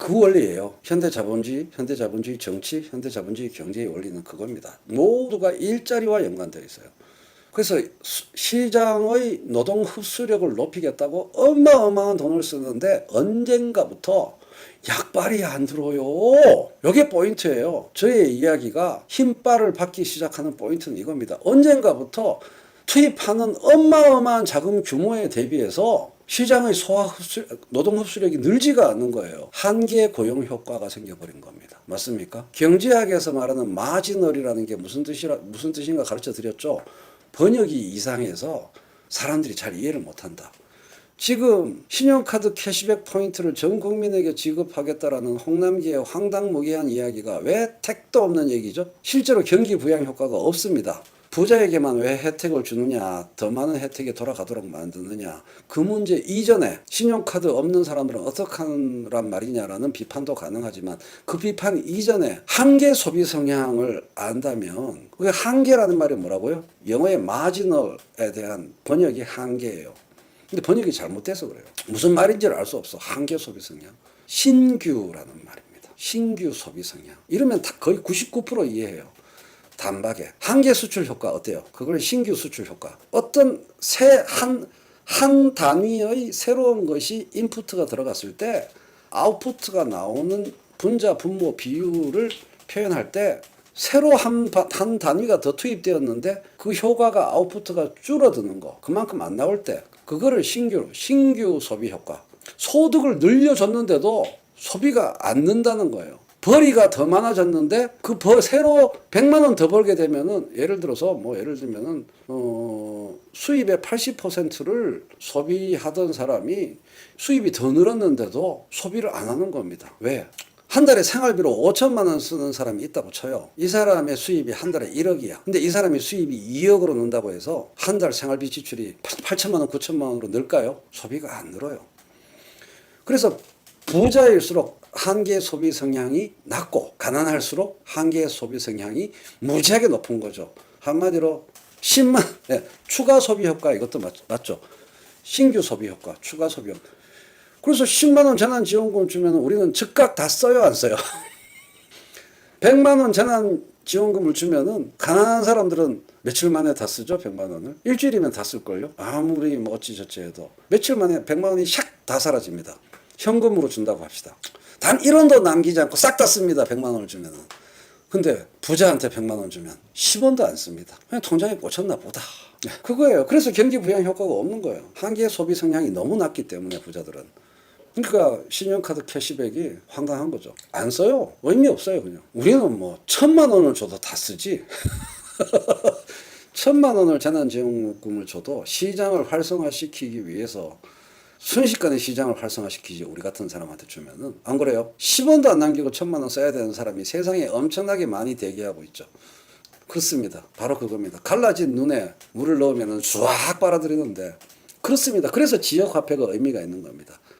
그 원리예요. 현대자본주의 정치, 현대자본주의 경제의 원리는 그겁니다. 모두가 일자리와 연관되어 있어요. 그래서 시장의 노동 흡수력을 높이겠다고 어마어마한 돈을 쓰는데 언젠가부터 약발이 안 들어요. 이게 포인트예요. 저의 이야기가 힘발을 받기 시작하는 포인트는 이겁니다. 언젠가부터 투입하는 어마어마한 자금 규모에 대비해서 시장의 노동 흡수력이 늘지가 않는 거예요. 한계 고용 효과가 생겨버린 겁니다. 맞습니까? 경제학에서 말하는 마지널이라는 게 무슨 뜻인가 가르쳐 드렸죠. 번역이 이상해서 사람들이 잘 이해를 못한다. 지금 신용카드 캐시백 포인트를 전 국민에게 지급하겠다라는 홍남기의 황당무계한 이야기가 왜 택도 없는 얘기죠? 실제로 경기 부양 효과가 없습니다. 부자에게만 왜 혜택을 주느냐, 더 많은 혜택이 돌아가도록 만드느냐, 그 문제 이전에 신용카드 없는 사람들은 어떻게 하란 말이냐라는 비판도 가능하지만 그 비판 이전에 한계 소비 성향을 안다면, 그게 한계라는 말이 뭐라고요? 영어의 마지널에 대한 번역이 한계예요. 근데 번역이 잘못돼서 그래요. 무슨 말인지를 알 수 없어. 한계 소비 성향. 신규라는 말입니다. 신규 소비 성향. 이러면 다 거의 99% 이해해요. 단박에. 한계 수출 효과 어때요? 그걸 신규 수출 효과. 어떤 한 단위의 새로운 것이 인풋가 들어갔을 때 아웃풋가 나오는 분자 분모 비율을 표현할 때 새로 한 단위가 더 투입되었는데 그 효과가 아웃풋가 줄어드는 거. 그만큼 안 나올 때 그거를 신규 소비 효과. 소득을 늘려줬는데도 소비가 안 는다는 거예요. 벌이가 더 많아졌는데 새로 100만 원 더 벌게 되면은 예를 들면은 수입의 80%를 소비하던 사람이 수입이 더 늘었는데도 소비를 안 하는 겁니다. 왜? 한 달에 생활비로 5천만 원 쓰는 사람이 있다고 쳐요. 이 사람의 수입이 한 달에 1억이야. 근데 이 사람이 수입이 2억으로 는다고 해서 한 달 생활비 지출이 8천만 원, 9천만 원으로 늘까요? 소비가 안 늘어요. 그래서 부자일수록 한계 소비 성향이 낮고 가난할수록 한계 소비 성향이 무지하게 높은 거죠. 한마디로 추가 소비 효과 이것도 맞죠. 신규 소비 효과, 추가 소비 효과. 그래서 10만 원 재난지원금 주면 우리는 즉각 다 써요, 안 써요? 100만 원 재난지원금을 주면은 가난한 사람들은 며칠 만에 다 쓰죠, 100만 원을. 일주일이면 다 쓸걸요. 아무리 어찌저찌 해도 며칠 만에 100만 원이 샥 다 사라집니다. 현금으로 준다고 합시다. 단 1원도 남기지 않고 싹 다 씁니다, 100만 원을 주면은. 근데 부자한테 100만 원 주면 10원도 안 씁니다. 그냥 통장에 꽂혔나 보다. 그거예요. 그래서 경기 부양 효과가 없는 거예요. 한계 소비 성향이 너무 낮기 때문에 부자들은. 그러니까 신용카드 캐시백이 황당한 거죠. 안 써요. 의미 없어요, 그냥. 우리는 1,000만 원을 줘도 다 쓰지. 1,000만 원을 재난지원금을 줘도 시장을 활성화시키기 위해서 순식간에 시장을 활성화시키지, 우리 같은 사람한테 주면은. 안 그래요? 10원도 안 남기고 1,000만 원 써야 되는 사람이 세상에 엄청나게 많이 대기하고 있죠. 그렇습니다. 바로 그겁니다. 갈라진 눈에 물을 넣으면 쫙 빨아들이는데, 그렇습니다. 그래서 지역화폐가 의미가 있는 겁니다.